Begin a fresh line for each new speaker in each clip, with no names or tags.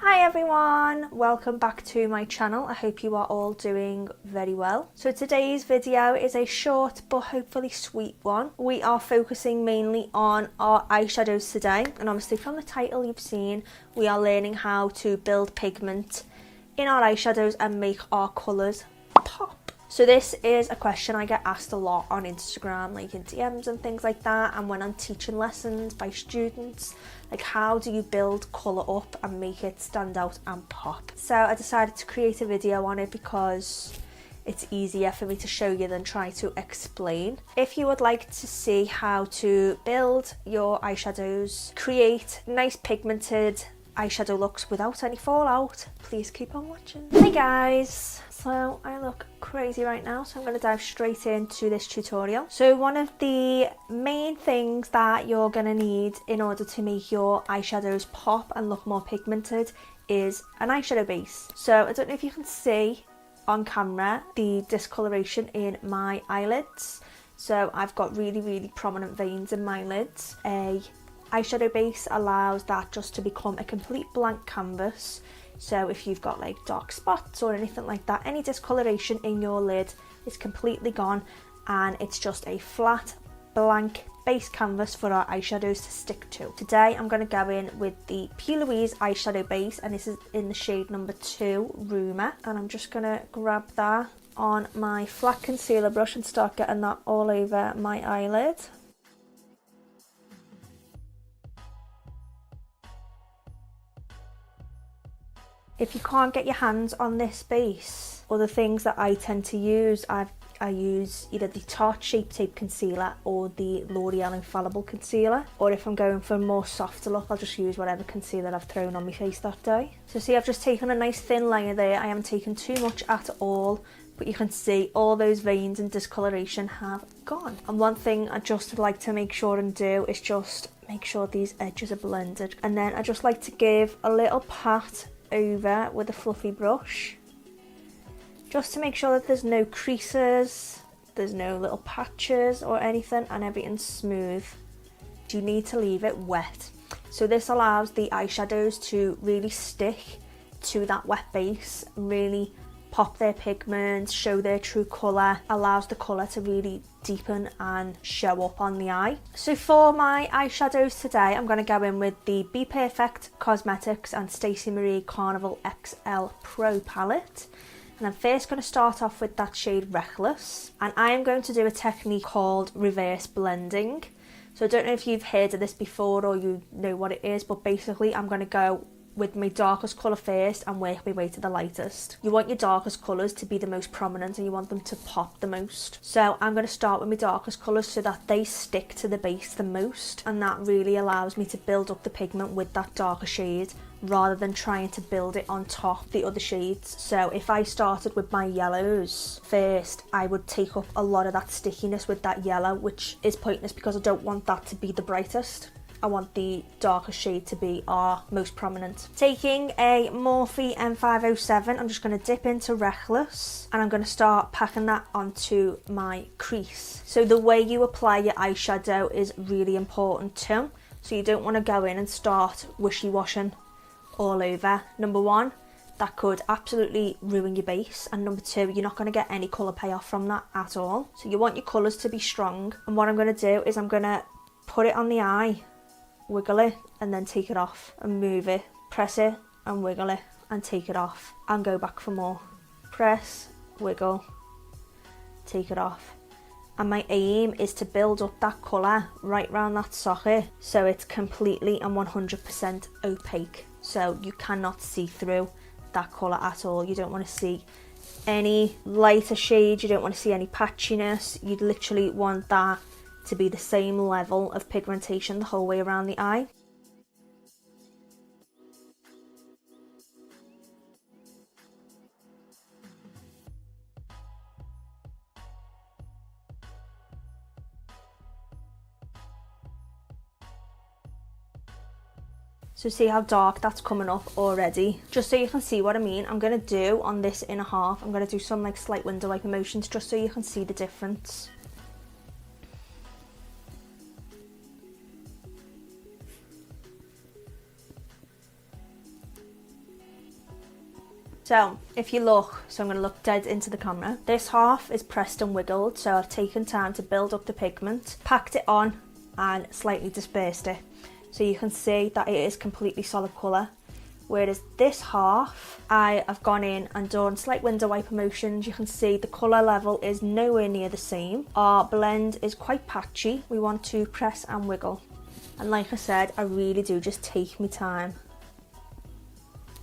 Hi everyone, welcome back to my channel. I hope you are all doing very well. So today's video is a short but hopefully sweet one. We are focusing mainly on our eyeshadows today, and obviously from the title you've seen we are learning how to build pigment in our eyeshadows and make our colours pop. So this is a question I get asked a lot on Instagram, like in DMs and things like that, and when I'm teaching lessons by students, like how do you build colour up and make it stand out and pop? So I decided to create a video on it because it's easier for me to show you than try to explain. If you would like to see how to build your eyeshadows, create nice pigmented eyeshadow looks without any fallout, please keep on watching. Hey guys, so I look crazy right now, so I'm going to dive straight into this tutorial. So one of the main things that you're going to need in order to make your eyeshadows pop and look more pigmented is an eyeshadow base. So I don't know if you can see on camera the discoloration in my eyelids. So I've got really prominent veins in my lids. A eyeshadow base allows that just to become a complete blank canvas. So if you've got like dark spots or anything like that, any discoloration in your lid is completely gone, and it's just a flat blank base canvas for our eyeshadows to stick to. Today I'm going to go in with the P. Louise eyeshadow base, and this is in the shade number 2, Rumour, and I'm just going to grab that on my flat concealer brush and start getting that all over my eyelid. If you can't get your hands on this base, or the things that I tend to use, I use either the Tarte Shape Tape Concealer or the L'Oreal Infallible Concealer, or if I'm going for a more softer look, I'll just use whatever concealer I've thrown on my face that day. So see, I've just taken a nice thin layer there. I haven't taken too much at all, but you can see all those veins and discoloration have gone. And one thing I just like to make sure and do is just make sure these edges are blended, and then I just like to give a little pat over with a fluffy brush just to make sure that there's no creases, there's no little patches or anything, and everything's smooth. You need to leave it wet, so this allows the eyeshadows to really stick to that wet base, really pop their pigments, show their true colour, allows the colour to really deepen and show up on the eye. So for my eyeshadows today, I'm going to go in with the Be Perfect Cosmetics and Stacey Marie Carnival XL Pro palette. And I'm first going to start off with that shade Reckless, and I am going to do a technique called reverse blending. So I don't know if you've heard of this before or you know what it is, but basically I'm going to go with my darkest colour first and work my way to the lightest. You want your darkest colours to be the most prominent and you want them to pop the most. So I'm going to start with my darkest colours so that they stick to the base the most, and that really allows me to build up the pigment with that darker shade rather than trying to build it on top the other shades. So if I started with my yellows first, I would take up a lot of that stickiness with that yellow, which is pointless because I don't want that to be the brightest. I want the darker shade to be our most prominent. Taking a Morphe M507, I'm just going to dip into Reckless, and I'm going to start packing that onto my crease. So the way you apply your eyeshadow is really important too. So you don't want to go in and start wishy-washing all over. Number one, that could absolutely ruin your base, and number two, you're not going to get any colour payoff from that at all. So you want your colours to be strong, and what I'm going to do is I'm going to put it on the eye, wiggle it and then take it off, and move it, press it and wiggle it and take it off, and go back for more. Press, wiggle, take it off. And my aim is to build up that colour right round that socket so it's completely and 100% opaque, so you cannot see through that colour at all. You don't want to see any lighter shades, you don't want to see any patchiness. You literally want that to be the same level of pigmentation the whole way around the eye. So see how dark that's coming up already? Just so you can see what I mean, I'm going to do on this inner half, I'm going to do some like slight window wiper motions just so you can see the difference. So if you look, so I'm going to look dead into the camera, this half is pressed and wiggled, so I've taken time to build up the pigment, packed it on and slightly dispersed it. So you can see that it is completely solid colour. Whereas this half, I have gone in and done slight window wiper motions. You can see the colour level is nowhere near the same. Our blend is quite patchy. We want to press and wiggle. And like I said, I really do just take my time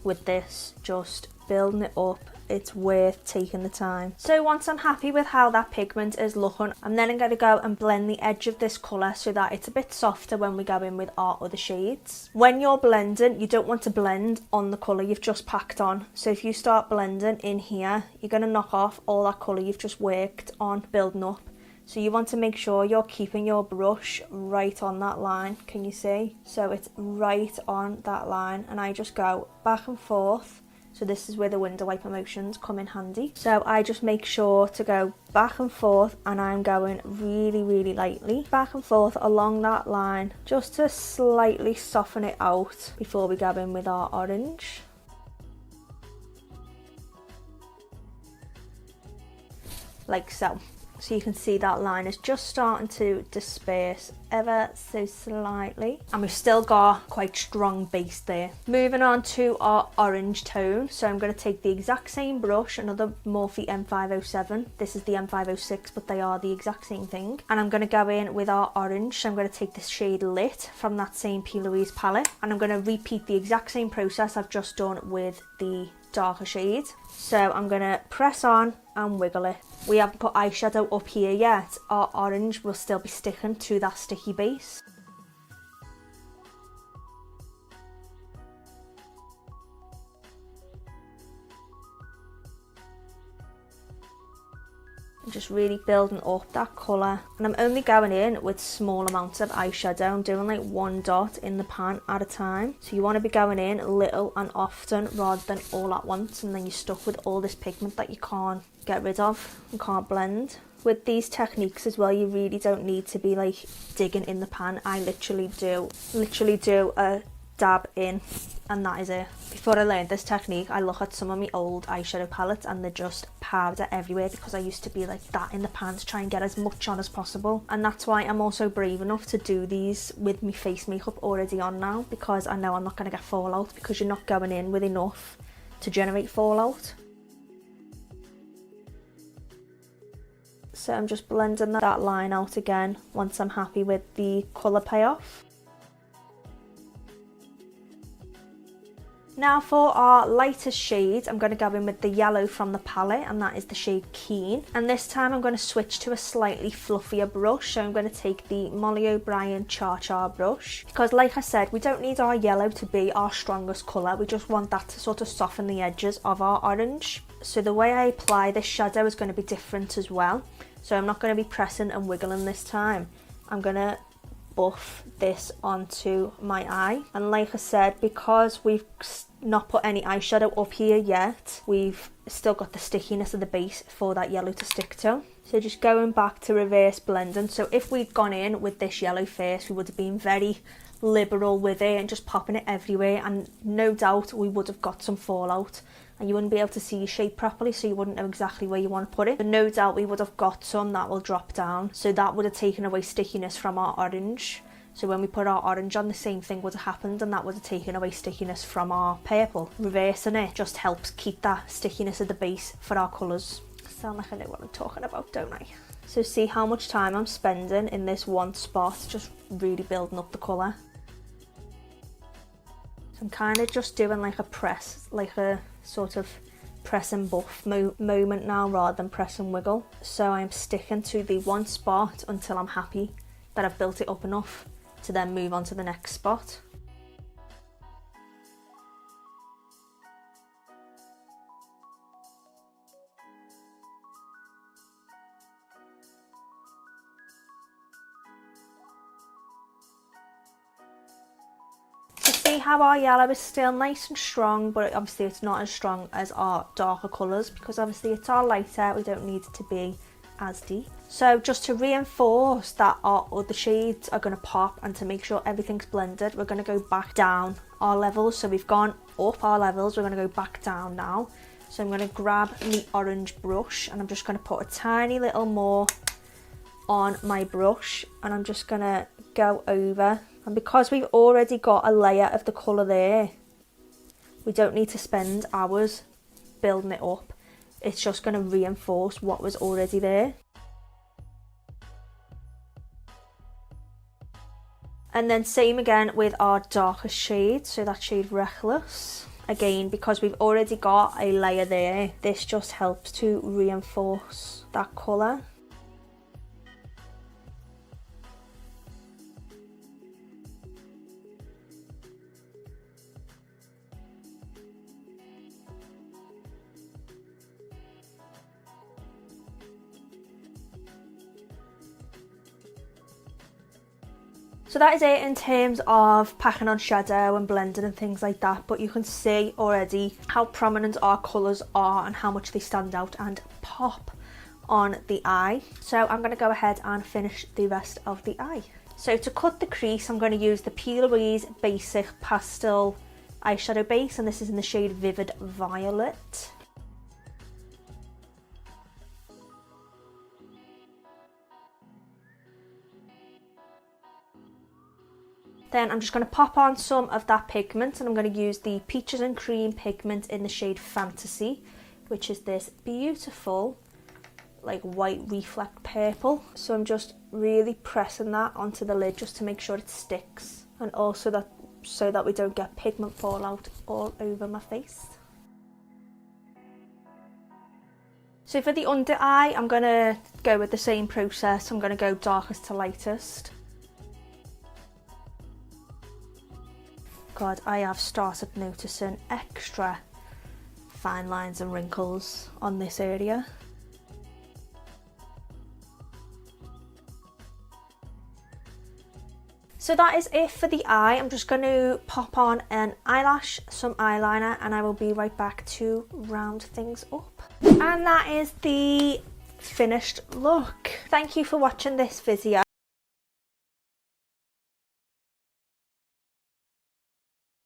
with this, just building it up. It's worth taking the time. So once I'm happy with how that pigment is looking, I'm then going to go and blend the edge of this colour so that it's a bit softer when we go in with our other shades. When you're blending, you don't want to blend on the colour you've just packed on. So if you start blending in here, you're going to knock off all that colour you've just worked on building up. So you want to make sure you're keeping your brush right on that line. Can you see? So it's right on that line, and I just go back and forth. So this is where the window wiper motions come in handy. So I just make sure to go back and forth, and I'm going really, really lightly back and forth along that line just to slightly soften it out before we go in with our orange. Like so. So you can see that line is just starting to disperse ever so slightly, and we've still got quite strong base there. Moving on to our orange tone, so I'm going to take the exact same brush, another Morphe M507. This is the M506, but they are the exact same thing, and I'm going to go in with our orange. So I'm going to take this shade Lit from that same P. Louise palette, and I'm going to repeat the exact same process I've just done with the darker shade. So I'm going to press on and wiggle it. We haven't put eyeshadow up here yet. Our orange will still be sticking to that sticky base. Just really building up that colour, and I'm only going in with small amounts of eyeshadow. I'm doing like one dot in the pan at a time, so you want to be going in little and often rather than all at once, and then you're stuck with all this pigment that you can't get rid of and can't blend. With these techniques as well, you really don't need to be like digging in the pan. I literally do a dab in, and that is it. Before I learned this technique, I look at some of my old eyeshadow palettes and they're just powder everywhere, because I used to be like that in the pan to try and get as much on as possible. And that's why I'm also brave enough to do these with my face makeup already on now, because I know I'm not going to get fallout, because you're not going in with enough to generate fallout. So I'm just blending that line out again once I'm happy with the colour payoff. Now for our lightest shade, I'm going to go in with the yellow from the palette, and that is the shade Keen. And this time I'm going to switch to a slightly fluffier brush, so I'm going to take the Molly O'Brien Char Char brush, because like I said, we don't need our yellow to be our strongest colour, we just want that to sort of soften the edges of our orange. So the way I apply this shadow is going to be different as well, so I'm not going to be pressing and wiggling this time. I'm going to buff this onto my eye, and like I said, because we've not put any eyeshadow up here yet, we've still got the stickiness of the base for that yellow to stick to. So just going back to reverse blending. So if we'd gone in with this yellow first, we would have been very liberal with it and just popping it everywhere, and no doubt we would have got some fallout and you wouldn't be able to see your shade properly, so you wouldn't know exactly where you want to put it. But no doubt we would have got some that will drop down, so that would have taken away stickiness from our orange. So when we put our orange on, the same thing would have happened, and that would have taken away stickiness from our purple. Reversing it just helps keep that stickiness of the base for our colours. Sound like I know what I'm talking about, don't I? So see how much time I'm spending in this one spot, just really building up the colour. So I'm kind of just doing like a press, like a sort of press and buff moment now rather than press and wiggle. So I'm sticking to the one spot until I'm happy that I've built it up enough to then move on to the next spot. See how our yellow is still nice and strong, but obviously it's not as strong as our darker colours, because obviously it's our lighter, we don't need it to be as deep. So just to reinforce that our other shades are going to pop, and to make sure everything's blended, we're going to go back down our levels. So we've gone up our levels, we're going to go back down now. So I'm going to grab the orange brush and I'm just going to put a tiny little more on my brush, and I'm just going to go over. And because we've already got a layer of the colour there, we don't need to spend hours building it up. It's just going to reinforce what was already there. And then same again with our darkest shade, so that shade Reckless. Again, because we've already got a layer there, this just helps to reinforce that colour. So that is it in terms of packing on shadow and blending and things like that, but you can see already how prominent our colours are and how much they stand out and pop on the eye. So I'm going to go ahead and finish the rest of the eye. So to cut the crease, I'm going to use the P. Louise Basic Pastel Eyeshadow Base, and this is in the shade Vivid Violet. Then I'm just going to pop on some of that pigment, and I'm going to use the Peaches and Cream pigment in the shade Fantasy, which is this beautiful like white reflect purple. So I'm just really pressing that onto the lid just to make sure it sticks, and also that so that we don't get pigment fallout all over my face. So for the under eye, I'm going to go with the same process. I'm going to go darkest to lightest. God, I have started noticing extra fine lines and wrinkles on this area. So that is it for the eye. I'm just going to pop on an eyelash, some eyeliner, and I will be right back to round things up. And that is the finished look. Thank you for watching this video.